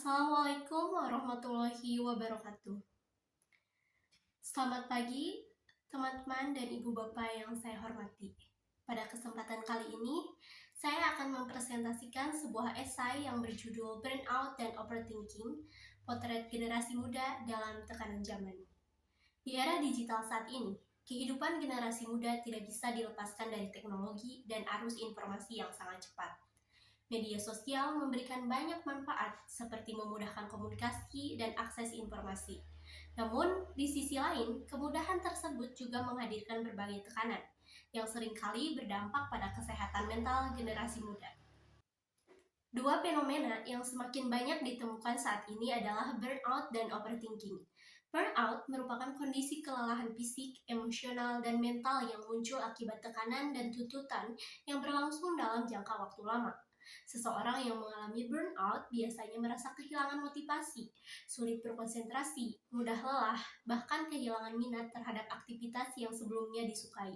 Assalamualaikum warahmatullahi wabarakatuh. Selamat pagi, teman-teman dan ibu bapak yang saya hormati. Pada kesempatan kali ini, saya akan mempresentasikan sebuah esai yang berjudul Burnout dan Overthinking, Potret Generasi Muda dalam Tekanan Zaman. Di era digital saat ini, kehidupan generasi muda tidak bisa dilepaskan dari teknologi dan arus informasi yang sangat cepat. Media sosial memberikan banyak manfaat seperti memudahkan komunikasi dan akses informasi. Namun, di sisi lain, kemudahan tersebut juga menghadirkan berbagai tekanan yang seringkali berdampak pada kesehatan mental generasi muda. Dua fenomena yang semakin banyak ditemukan saat ini adalah burnout dan overthinking. Burnout merupakan kondisi kelelahan fisik, emosional, dan mental yang muncul akibat tekanan dan tuntutan yang berlangsung dalam jangka waktu lama. Seseorang yang mengalami burnout biasanya merasa kehilangan motivasi, sulit berkonsentrasi, mudah lelah, bahkan kehilangan minat terhadap aktivitas yang sebelumnya disukai.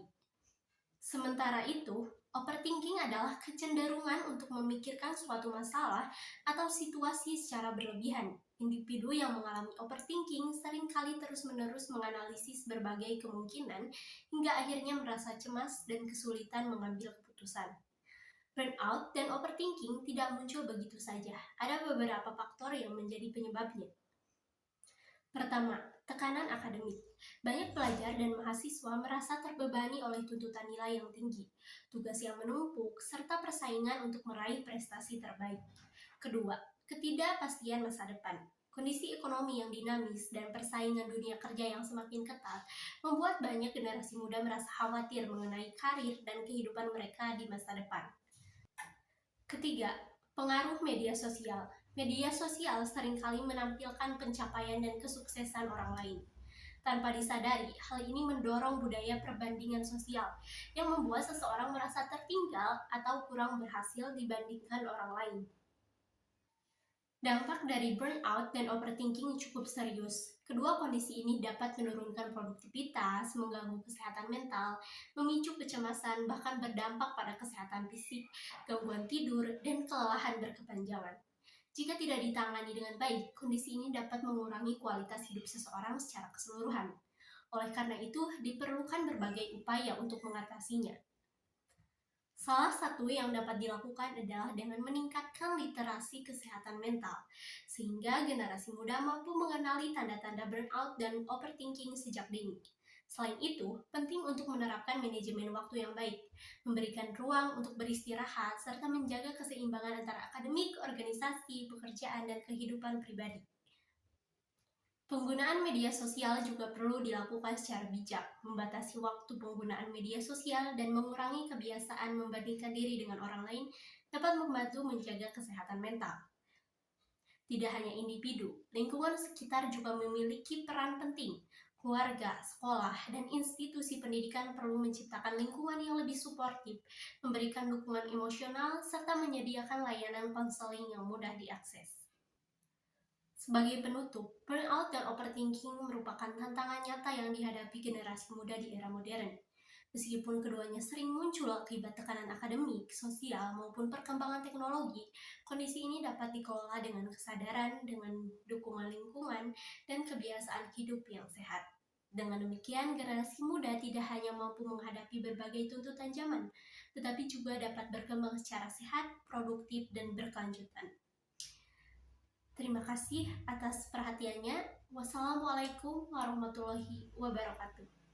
Sementara itu, overthinking adalah kecenderungan untuk memikirkan suatu masalah atau situasi secara berlebihan. Individu yang mengalami overthinking seringkali terus-menerus menganalisis berbagai kemungkinan hingga akhirnya merasa cemas dan kesulitan mengambil keputusan. Burnout dan overthinking tidak muncul begitu saja. Ada beberapa faktor yang menjadi penyebabnya. Pertama, tekanan akademik. Banyak pelajar dan mahasiswa merasa terbebani oleh tuntutan nilai yang tinggi, tugas yang menumpuk, serta persaingan untuk meraih prestasi terbaik. Kedua, ketidakpastian masa depan. Kondisi ekonomi yang dinamis dan persaingan dunia kerja yang semakin ketat membuat banyak generasi muda merasa khawatir mengenai karir dan kehidupan mereka di masa depan. Ketiga, pengaruh media sosial. Media sosial seringkali menampilkan pencapaian dan kesuksesan orang lain. Tanpa disadari, hal ini mendorong budaya perbandingan sosial yang membuat seseorang merasa tertinggal atau kurang berhasil dibandingkan orang lain. Dampak dari burnout dan overthinking cukup serius. Kedua kondisi ini dapat menurunkan produktivitas, mengganggu kesehatan mental, memicu kecemasan, bahkan berdampak pada kesehatan fisik, gangguan tidur, dan kelelahan berkepanjangan. Jika tidak ditangani dengan baik, kondisi ini dapat mengurangi kualitas hidup seseorang secara keseluruhan. Oleh karena itu, diperlukan berbagai upaya untuk mengatasinya. Salah satu yang dapat dilakukan adalah dengan meningkatkan literasi kesehatan mental, sehingga generasi muda mampu mengenali tanda-tanda burnout dan overthinking sejak dini. Selain itu, penting untuk menerapkan manajemen waktu yang baik, memberikan ruang untuk beristirahat, serta menjaga keseimbangan antara akademik, organisasi, pekerjaan, dan kehidupan pribadi. Penggunaan media sosial juga perlu dilakukan secara bijak, membatasi waktu penggunaan media sosial dan mengurangi kebiasaan membandingkan diri dengan orang lain dapat membantu menjaga kesehatan mental. Tidak hanya individu, lingkungan sekitar juga memiliki peran penting. Keluarga, sekolah, dan institusi pendidikan perlu menciptakan lingkungan yang lebih suportif, memberikan dukungan emosional, serta menyediakan layanan konseling yang mudah diakses. Sebagai penutup, burnout dan overthinking merupakan tantangan nyata yang dihadapi generasi muda di era modern. Meskipun keduanya sering muncul akibat tekanan akademik, sosial, maupun perkembangan teknologi, kondisi ini dapat dikelola dengan kesadaran, dengan dukungan lingkungan, dan kebiasaan hidup yang sehat. Dengan demikian, generasi muda tidak hanya mampu menghadapi berbagai tuntutan zaman, tetapi juga dapat berkembang secara sehat, produktif, dan berkelanjutan. Terima kasih atas perhatiannya. Wassalamualaikum warahmatullahi wabarakatuh.